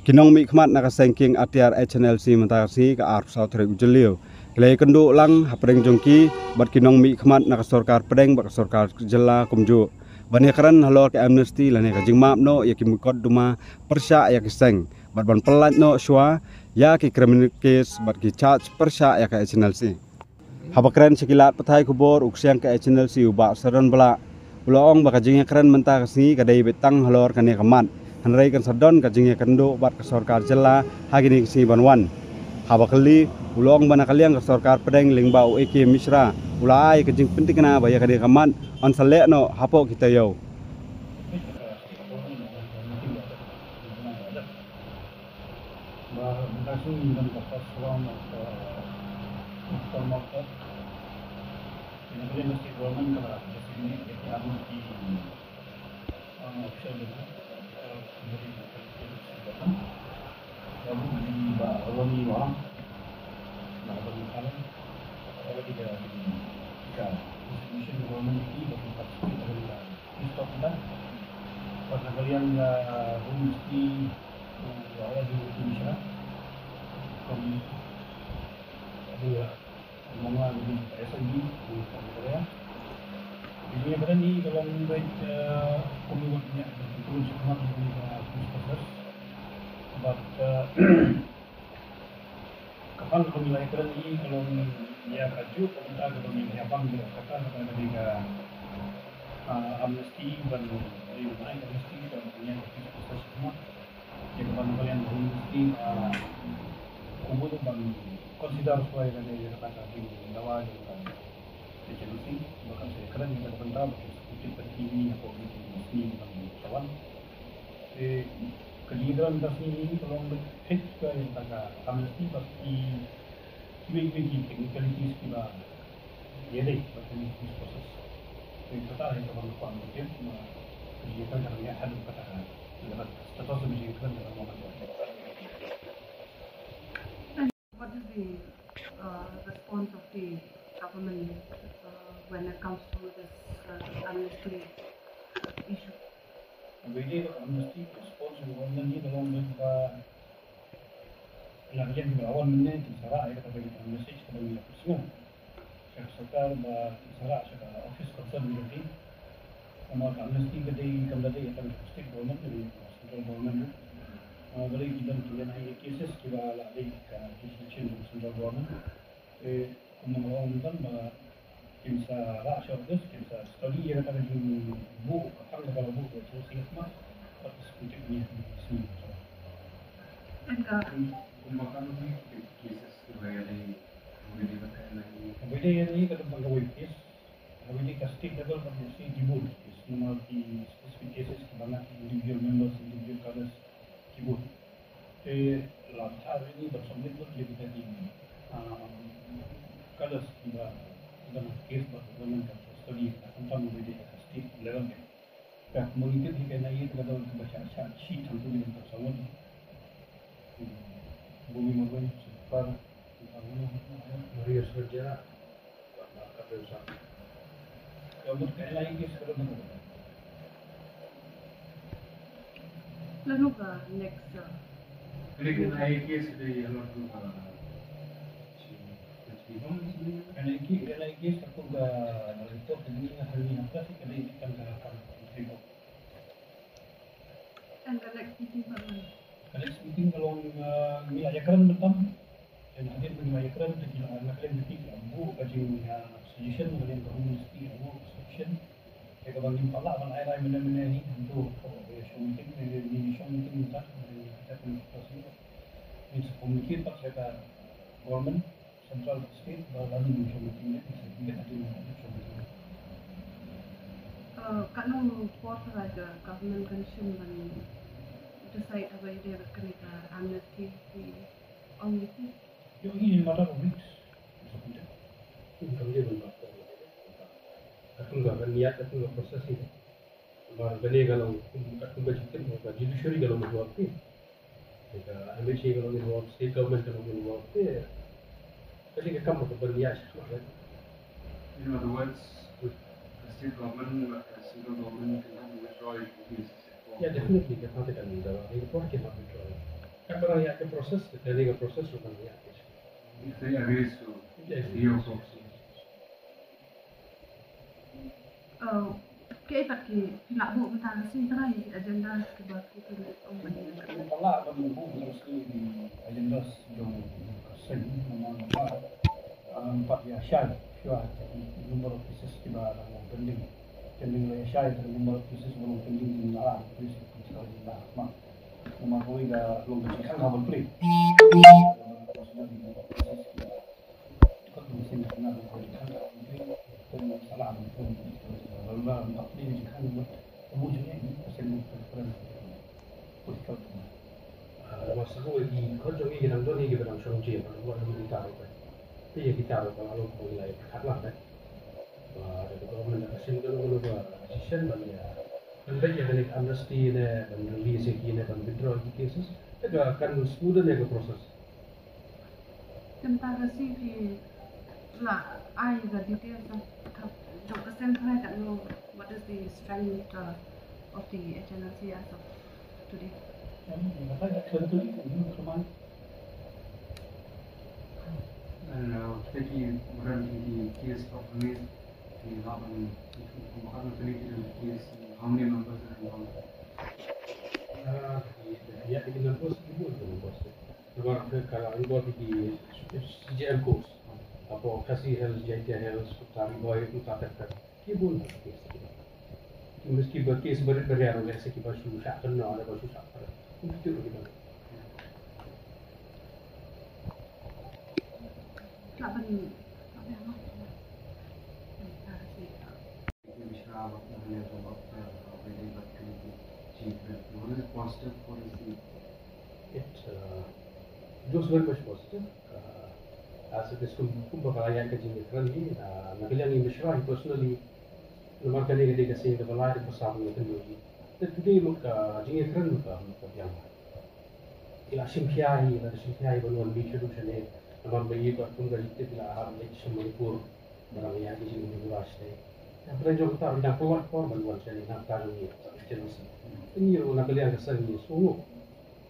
Kinong mi khmat nak sengking atiar HNLC mentasi ke arf South Rek Ujeliu. Kelai kenduk lang hapreng jongki bat kinong mi khmat nak sorkar pedeng bat sorkar jela kumju. Bani karan halor ke amnesty lane ka jingmap no ya kimikot duma persya ya kiseng bat ban pelat no shwa ya ki criminal case bat ki charge persya ya ka HNLC. Habakren sekilat petai kubor uksiang ke HNLC ubak saron bela. Uloong baka jingnya keren mentah kesini kadai betang halor kane kamat. Hanrai kan sadon kajingnya kendo bat ke sorkar jela hagini kesi banwan. Habakali ulong bana kaliang ke sorkar pedeng lingbau eke misra ulai kajing penting kena baya kadai kamat on salek no hapo kita yo. Kalian mesti awal di Indonesia, kami ada omongan di SNB di Korea. Ini berani kalau membuat komunikasinya turun semua di proses. Sebab kapan kami lahirkan ini kalau dia kaju kita kalau ini apa dia kata ketika amnesty dan naik amnesty dan punya proses semua jadi kapan kalian amnesty umum dan consider supaya dari kata di bawah di agensi bahkan saya keren yang terbentuk seperti TV atau ini dan kawan kegiatan ini kalau fit ke yang kata amnesty pasti kiri-kiri technicalities kita jadi bahkan ini proses kita yang terbentuk mungkin kegiatan yang ada kata status menjadikan dalam momen. What is the response of the government when it comes to this amnesty issue? Jadi amnesty response government ini dalam bentuk lagi di awal mana cara ayat kata kita message kepada kita semua. Sektor bahasa secara office concern menjadi sama amnesty kedai kembali akan state government dari central government. Dari kita tulen ayat cases kita lagi ke jurisdiction central government. Kemudian kan kimsa rasa terus kimsa study yang kata di buku apa kalau buku itu semua harus seperti ini sini. Enggak. Makan cases sebagai dari Beda yang ini kata pegawai kes, ini ke state level mesti dibut, semua di specific cases kebanyakan individual members, individual cadres dibut. Lantar ini bersumber dari kita di cadres kita dalam kes bagaimana kita studi tentang beda ke state level ni. Mengikut hingga ini kita dalam baca sheet tentu dengan tersawat. Bumi maupun super Maria Serja kata usaha. Yang berkait lagi sekarang apa? Lalu ke next. Ini kita lagi sudah yang lalu Kerana lagi aku dah itu ini hari apa sih kerana ini kan akan terima. And the next meeting bagaimana? Next meeting kalau ni aja keren betul. Dan hadir bagi keren jadi anak kalian jadi bu kaji solution kalian kamu mesti bu solution. Kita bagi pala ban air mana ni untuk meeting ini meeting kita kita proses ini communicate pak saya government central state lalu meeting kita ada meeting. Kalau quarter ada government commission dan decide apa dia berkait amnesty di only thing. Yung ini matter of weeks. Kami belum tahu. Aku nggak niat, aku nggak proses itu. Bani kalau aku baca kita, judiciary kalau mau buat ni, MHA kalau mau buat, state government kalau mau buat ni, jadi kita kamu berniat. In other words, the state government, central government can withdraw its. Yeah, definitely. Kita nanti kan dalam ini pun kita withdraw. beraya ke proses, dari ke proses bukan ya. If they agree to Yes. your proposal. كيف يلعبوا مثلا سنتراي أجندة كبار كتير أم بني طلع بالنبوغ المسؤول أجنداس جو كسين empat ya syai syai nomor pieces tiba dalam pending ya syai dan nomor pieces belum pending di dalam terus kita lihat mak nomor koi dah belum bisa kan habis play kan mesti nak koi kan dan salah pun lalu tak pilih kan wujudnya ini pesen politik Masalah ini kerja ini kita tu ni kita nak syong cie, buat lebih tahu kan. Tapi kita tahu kalau mulai berkatlah kan. Dari government nak sini kalau buat decision bagi Kalau yang dari amnesty ni, dan release ni, dan withdraw cases, itu akan smoothen ya proses. Tentang resi lah, I the details of Dr. Senthai that know what is the strength of the HNLC as of today. Teki bukan di case of release di lapan bukan related case how many members are involved? Ya, di dalam pos ibu tu bos. Lepas kalau ibu di CJM course, apa kasih health, JT health, tari boy itu tak terkait. Ibu nak case. Meski berkes berbeda oleh sekitar susah kena ada susah. Itu kita. Tak beri. What is positive? What is the? It looks very much positive. As it is kumpulan kerja kerana nabilang ini mesyuarat personally, nomor kali kita kasi the valid pasal ni teknologi. Today muka jenis kerana muka yang. Ila simpiai baru ambil solution ni. Nama bayi buat pun dari itu bila hari ini semua pur dalam yang di sini luas ni. Yang pernah juga kita bidang keluar baru jadi nak tahu ni jenis ini orang kalian kesan ni sungguh.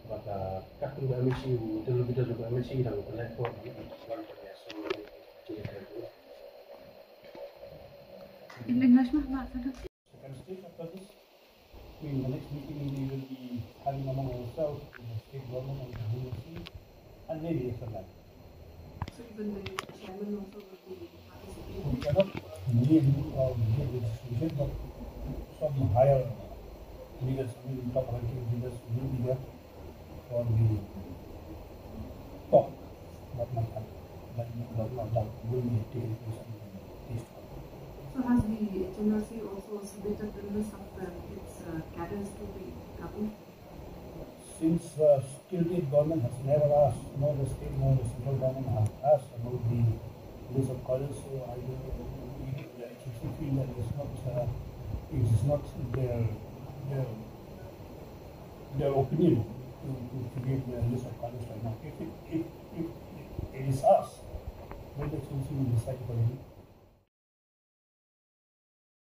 Bapa kat pun amisi terlebih juga amisi dalam platform ni luar biasa. In English mah tak ada. Second stage after this, the next meeting we will be having among ourselves the state government and the university and maybe FLI. So even the chairman also will be participating. We cannot name this decision, but some higher leaders, top ranking leaders will be there for the talk. But not will be taken place in this talk. So has the HNLC also submitted the list of its cadres to the government? Since still the government has never asked, nor the state nor the central government has asked about the list of colleges, so I actually feel that it is not their opinion to give the list of colleges right now. If it is us, then the HNLC will decide accordingly.